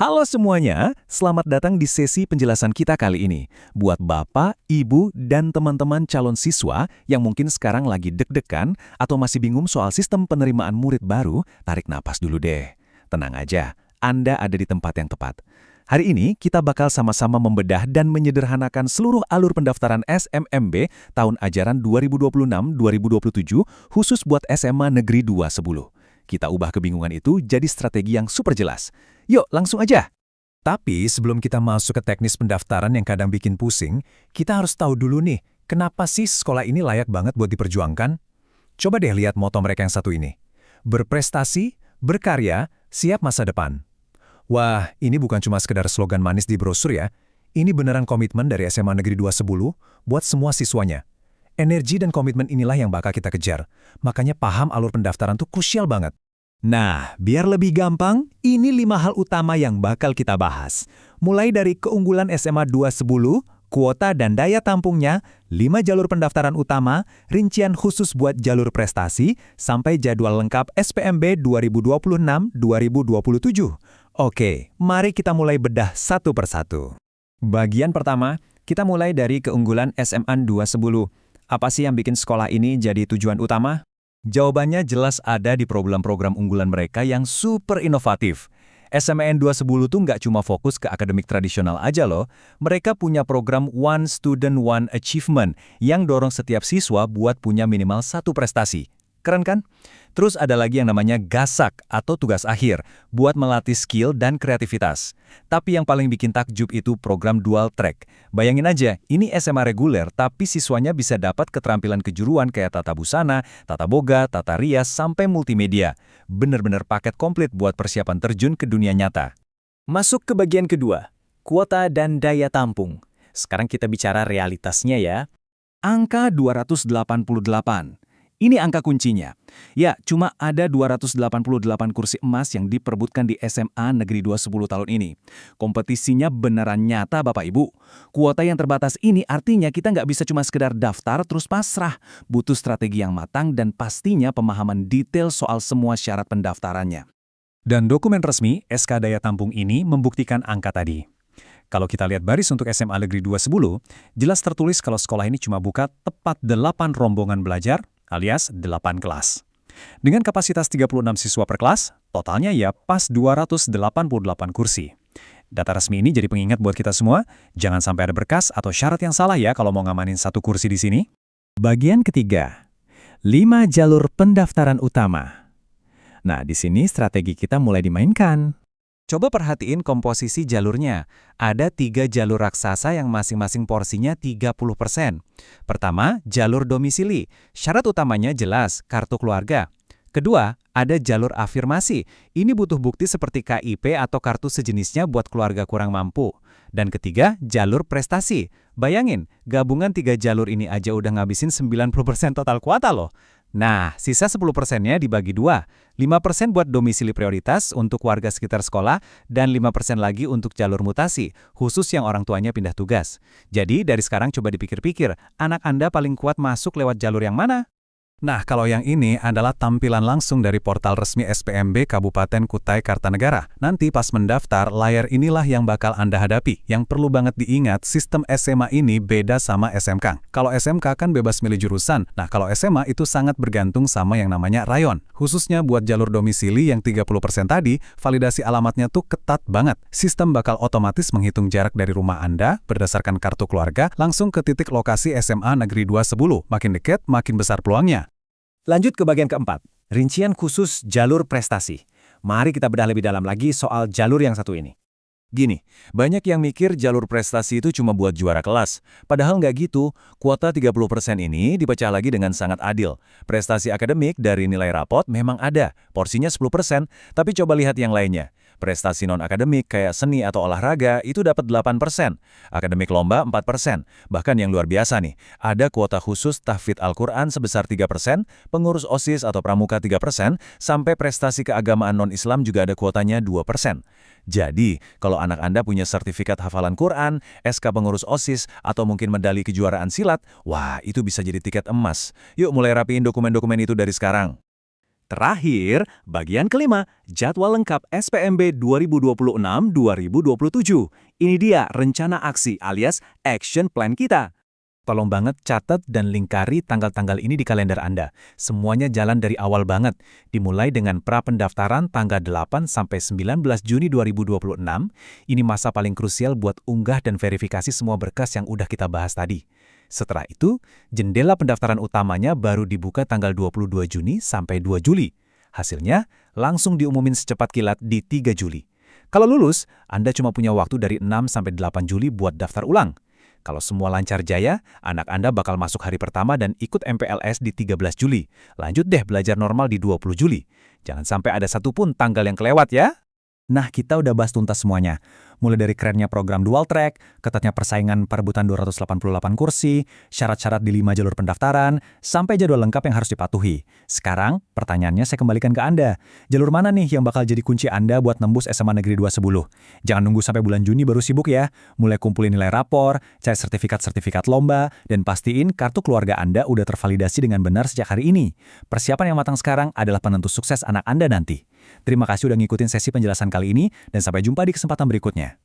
Halo semuanya, selamat datang di sesi penjelasan kita kali ini. Buat Bapak, Ibu, dan teman-teman calon siswa yang mungkin sekarang lagi deg-degan atau masih bingung soal sistem penerimaan murid baru, tarik napas dulu deh. Tenang aja, Anda ada di tempat yang tepat. Hari ini kita bakal sama-sama membedah dan menyederhanakan seluruh alur pendaftaran SMMB tahun ajaran 2026-2027 khusus buat SMA Negeri 210. Kita ubah kebingungan itu jadi strategi yang super jelas. Yuk, langsung aja. Tapi sebelum kita masuk ke teknis pendaftaran yang kadang bikin pusing, kita harus tahu dulu nih, kenapa sih sekolah ini layak banget buat diperjuangkan? Coba deh lihat moto mereka yang satu ini. Berprestasi, berkarya, siap masa depan. Wah, ini bukan cuma sekedar slogan manis di brosur ya. Ini beneran komitmen dari SMA Negeri 210 buat semua siswanya. Energi dan komitmen inilah yang bakal kita kejar. Makanya paham alur pendaftaran tuh krusial banget. Nah, biar lebih gampang, ini 5 hal utama yang bakal kita bahas. Mulai dari keunggulan SMA 210, kuota dan daya tampungnya, 5 jalur pendaftaran utama, rincian khusus buat jalur prestasi, sampai jadwal lengkap SPMB 2026-2027. Oke, mari kita mulai bedah satu persatu. Bagian pertama, kita mulai dari keunggulan SMA 210. Apa sih yang bikin sekolah ini jadi tujuan utama? Jawabannya jelas ada di program-program unggulan mereka yang super inovatif. SMN 210 tuh nggak cuma fokus ke akademik tradisional aja loh. Mereka punya program One Student One Achievement yang dorong setiap siswa buat punya minimal satu prestasi. Keren kan? Terus ada lagi yang namanya GASAK atau tugas akhir, buat melatih skill dan kreativitas. Tapi yang paling bikin takjub itu program dual track. Bayangin aja, ini SMA reguler tapi siswanya bisa dapat keterampilan kejuruan kayak tata busana, tata boga, tata rias, sampai multimedia. Bener-bener paket komplit buat persiapan terjun ke dunia nyata. Masuk ke bagian kedua, kuota dan daya tampung. Sekarang kita bicara realitasnya ya. Angka 288. Ini angka kuncinya. Ya, cuma ada 288 kursi emas yang diperebutkan di SMA Negeri 210 tahun ini. Kompetisinya beneran nyata Bapak Ibu. Kuota yang terbatas ini artinya kita nggak bisa cuma sekedar daftar terus pasrah. Butuh strategi yang matang dan pastinya pemahaman detail soal semua syarat pendaftarannya. Dan dokumen resmi SK Daya Tampung ini membuktikan angka tadi. Kalau kita lihat baris untuk SMA Negeri 210, jelas tertulis kalau sekolah ini cuma buka tepat 8 rombongan belajar, alias 8 kelas. Dengan kapasitas 36 siswa per kelas, totalnya ya pas 288 kursi. Data resmi ini jadi pengingat buat kita semua, jangan sampai ada berkas atau syarat yang salah ya kalau mau ngamanin satu kursi di sini. Bagian ketiga, 5 jalur pendaftaran utama. Nah, di sini strategi kita mulai dimainkan. Coba perhatiin komposisi jalurnya. Ada 3 jalur raksasa yang masing-masing porsinya 30%. Pertama, jalur domisili. Syarat utamanya jelas, kartu keluarga. Kedua, ada jalur afirmasi. Ini butuh bukti seperti KIP atau kartu sejenisnya buat keluarga kurang mampu. Dan ketiga, jalur prestasi. Bayangin, gabungan 3 jalur ini aja udah ngabisin 90% total kuota loh. Nah, sisa 10%-nya dibagi 2. 5% buat domisili prioritas untuk warga sekitar sekolah dan 5% lagi untuk jalur mutasi, khusus yang orang tuanya pindah tugas. Jadi, dari sekarang coba dipikir-pikir, anak Anda paling kuat masuk lewat jalur yang mana? Nah, kalau yang ini adalah tampilan langsung dari portal resmi SPMB Kabupaten Kutai Kartanegara. Nanti pas mendaftar, layar inilah yang bakal Anda hadapi. Yang perlu banget diingat, sistem SMA ini beda sama SMK. Kalau SMK kan bebas milih jurusan. Nah, kalau SMA itu sangat bergantung sama yang namanya rayon. Khususnya buat jalur domisili yang 30% tadi, validasi alamatnya tuh ketat banget. Sistem bakal otomatis menghitung jarak dari rumah Anda berdasarkan kartu keluarga langsung ke titik lokasi SMA Negeri 210. Makin dekat, makin besar peluangnya. Lanjut ke bagian keempat, rincian khusus jalur prestasi. Mari kita bedah lebih dalam lagi soal jalur yang satu ini. Gini, banyak yang mikir jalur prestasi itu cuma buat juara kelas. Padahal nggak gitu, kuota 30% ini dipecah lagi dengan sangat adil. Prestasi akademik dari nilai rapot memang ada, porsinya 10%, tapi coba lihat yang lainnya. Prestasi non-akademik kayak seni atau olahraga itu dapat 8%, akademik lomba 4%. Bahkan yang luar biasa nih, ada kuota khusus tahfidz Al-Quran sebesar 3%, pengurus OSIS atau pramuka 3%, sampai prestasi keagamaan non-Islam juga ada kuotanya 2%. Jadi, kalau anak Anda punya sertifikat hafalan Quran, SK pengurus OSIS, atau mungkin medali kejuaraan silat, wah itu bisa jadi tiket emas. Yuk mulai rapiin dokumen-dokumen itu dari sekarang. Terakhir, bagian kelima, jadwal lengkap SPMB 2026-2027. Ini dia rencana aksi alias action plan kita. Tolong banget catat dan lingkari tanggal-tanggal ini di kalender Anda. Semuanya jalan dari awal banget. Dimulai dengan pra-pendaftaran tanggal 8 sampai 19 Juni 2026. Ini masa paling krusial buat unggah dan verifikasi semua berkas yang udah kita bahas tadi. Setelah itu, jendela pendaftaran utamanya baru dibuka tanggal 22 Juni sampai 2 Juli. Hasilnya langsung diumumin secepat kilat di 3 Juli. Kalau lulus, Anda cuma punya waktu dari 6 sampai 8 Juli buat daftar ulang. Kalau semua lancar jaya, anak Anda bakal masuk hari pertama dan ikut MPLS di 13 Juli. Lanjut deh belajar normal di 20 Juli. Jangan sampai ada satupun tanggal yang kelewat ya. Nah, kita udah bahas tuntas semuanya. Mulai dari kerennya program dual track, ketatnya persaingan perebutan 288 kursi, syarat-syarat di 5 jalur pendaftaran, sampai jadwal lengkap yang harus dipatuhi. Sekarang, pertanyaannya saya kembalikan ke Anda. Jalur mana nih yang bakal jadi kunci Anda buat nembus SMA Negeri 210? Jangan nunggu sampai bulan Juni baru sibuk ya. Mulai kumpulin nilai rapor, cari sertifikat-sertifikat lomba, dan pastiin kartu keluarga Anda udah tervalidasi dengan benar sejak hari ini. Persiapan yang matang sekarang adalah penentu sukses anak Anda nanti. Terima kasih udah ngikutin sesi penjelasan kali ini, dan sampai jumpa di kesempatan berikutnya.